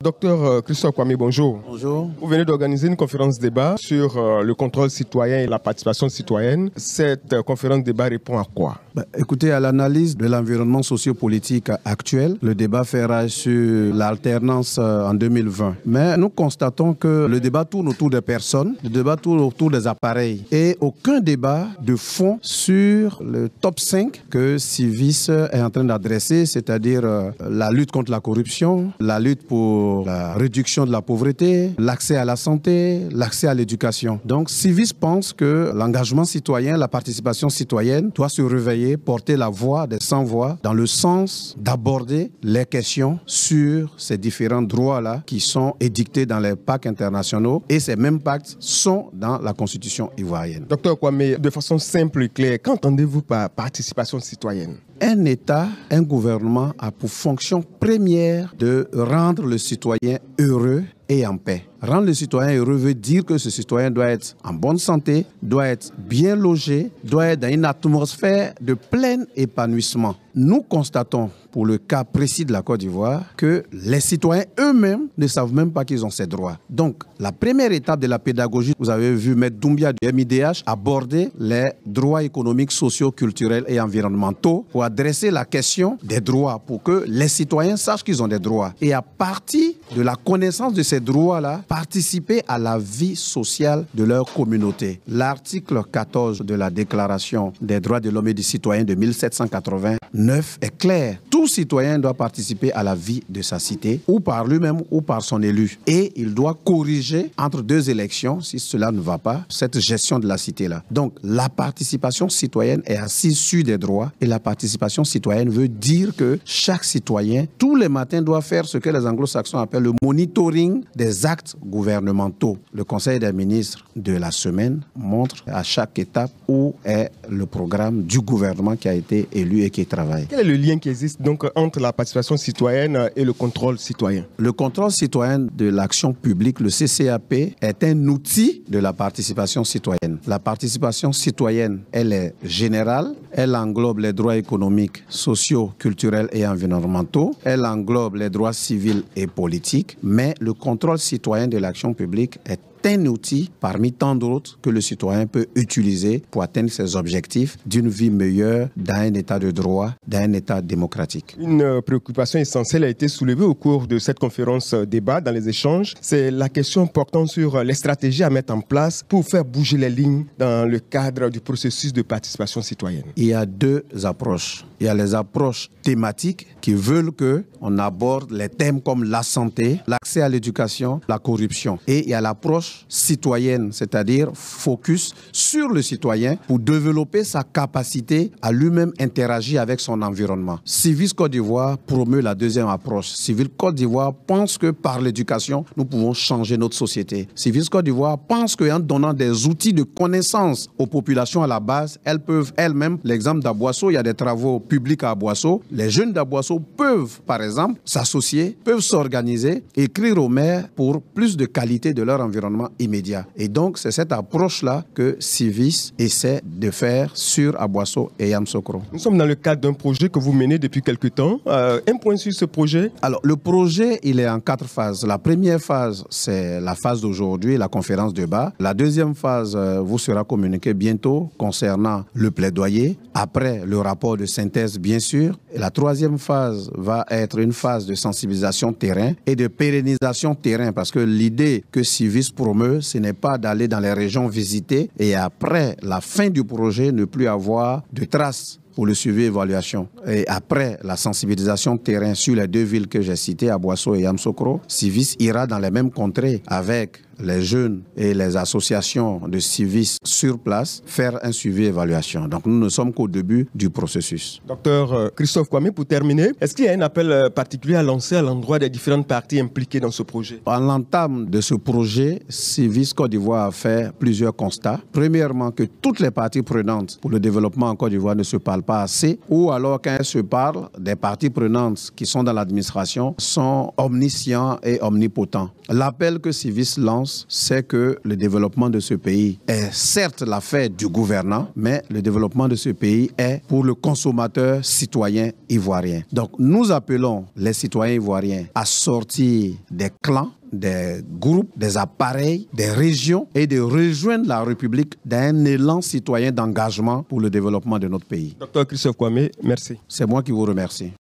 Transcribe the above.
Docteur Christophe Kwame, bonjour. Bonjour. Vous venez d'organiser une conférence débat sur le contrôle citoyen et la participation citoyenne. Cette conférence débat répond à quoi? Écoutez, à l'analyse de l'environnement sociopolitique actuel, le débat fait rage sur l'alternance en 2020. Mais nous constatons que le débat tourne autour des personnes, le débat tourne autour des appareils et aucun débat de fond sur le top 5 que Civis est en train d'adresser, c'est-à-dire la lutte contre la corruption, la lutte pour la réduction de la pauvreté, l'accès à la santé, l'accès à l'éducation. Donc Civis pense que l'engagement citoyen, la participation citoyenne doit se réveiller, porter la voix des sans-voix dans le sens d'aborder les questions sur ces différents droits-là qui sont édictés dans les pactes internationaux et ces mêmes pactes sont dans la Constitution ivoirienne. Docteur Kwame, de façon simple et claire, qu'entendez-vous par participation citoyenne? Un État, un gouvernement a pour fonction première de rendre le citoyen heureux et en paix. Rendre le citoyen heureux veut dire que ce citoyen doit être en bonne santé, doit être bien logé, doit être dans une atmosphère de plein épanouissement. Nous constatons, pour le cas précis de la Côte d'Ivoire, que les citoyens eux-mêmes ne savent même pas qu'ils ont ces droits. Donc, la première étape de la pédagogie, vous avez vu Maître Doumbia du MIDH aborder les droits économiques, sociaux, culturels et environnementaux pour adresser la question des droits, pour que les citoyens sachent qu'ils ont des droits. Et à partir de la connaissance de ces droits-là, participer à la vie sociale de leur communauté. L'article 14 de la Déclaration des droits de l'homme et du citoyen de 1789 est clair. Tout citoyen doit participer à la vie de sa cité, ou par lui-même ou par son élu. Et il doit corriger entre deux élections, si cela ne va pas, cette gestion de la cité-là. Donc, la participation citoyenne est assise sur des droits et la participation citoyenne veut dire que chaque citoyen, tous les matins, doit faire ce que les anglo-saxons appellent le monitoring des actes gouvernementaux. Le Conseil des ministres de la semaine montre à chaque étape où est le programme du gouvernement qui a été élu et qui travaille. Quel est le lien qui existe donc entre la participation citoyenne et le contrôle citoyen? Le contrôle citoyen de l'action publique, le CCAP, est un outil de la participation citoyenne. La participation citoyenne, elle est générale, elle englobe les droits économiques, sociaux, culturels et environnementaux, elle englobe les droits civils et politiques, mais le contrôle citoyen de l'action publique est un outil parmi tant d'autres que le citoyen peut utiliser pour atteindre ses objectifs d'une vie meilleure dans un état de droit, dans un état démocratique. Une préoccupation essentielle a été soulevée au cours de cette conférence débat dans les échanges. C'est la question portant sur les stratégies à mettre en place pour faire bouger les lignes dans le cadre du processus de participation citoyenne. Il y a deux approches. Il y a les approches thématiques qui veulent qu'on aborde les thèmes comme la santé, l'accès à l'éducation, la corruption. Et il y a l'approche citoyenne, c'est-à-dire focus sur le citoyen pour développer sa capacité à lui-même interagir avec son environnement. Civis Côte d'Ivoire promeut la deuxième approche. Civis Côte d'Ivoire pense que par l'éducation, nous pouvons changer notre société. Civis Côte d'Ivoire pense qu'en donnant des outils de connaissance aux populations à la base, elles peuvent elles-mêmes, l'exemple d'Aboisseau, il y a des travaux publics à Aboisseau, les jeunes d'Aboisseau peuvent, par exemple, s'associer, peuvent s'organiser, écrire au maire pour plus de qualité de leur environnement immédiat. Et donc, c'est cette approche-là que Civis essaie de faire sur Aboisseau et Yamoussoukro. Nous sommes dans le cadre d'un projet que vous menez depuis quelque temps. Un point sur ce projet? Alors, le projet, il est en 4 phases. La première phase, c'est la phase d'aujourd'hui, la conférence débat. La deuxième phase vous sera communiquée bientôt concernant le plaidoyer. Après, le rapport de synthèse, bien sûr. Et la troisième phase va être une phase de sensibilisation terrain et de pérennisation terrain, parce que l'idée que Civis promeut, ce n'est pas d'aller dans les régions visitées et après la fin du projet ne plus avoir de traces pour le suivi et évaluation. Et après la sensibilisation terrain sur les 2 villes que j'ai citées, Aboisseau et Yamoussoukro, Civis ira dans les mêmes contrées avec les jeunes et les associations de Civis sur place, faire un suivi et évaluation. Donc nous ne sommes qu'au début du processus. Docteur Christophe Kwame, pour terminer, est-ce qu'il y a un appel particulier à lancer à l'endroit des différentes parties impliquées dans ce projet? En l'entame de ce projet, Civis Côte d'Ivoire a fait plusieurs constats. Premièrement, que toutes les parties prenantes pour le développement en Côte d'Ivoire ne se parlent pas assez, ou alors quand elles se parlent, des parties prenantes qui sont dans l'administration sont omniscients et omnipotents. L'appel que Civis lance, pense, c'est que le développement de ce pays est certes l'affaire du gouvernant, mais le développement de ce pays est pour le consommateur citoyen ivoirien. Donc nous appelons les citoyens ivoiriens à sortir des clans, des groupes, des appareils, des régions et de rejoindre la République d'un élan citoyen d'engagement pour le développement de notre pays. Docteur Christophe Kwame, merci. C'est moi qui vous remercie.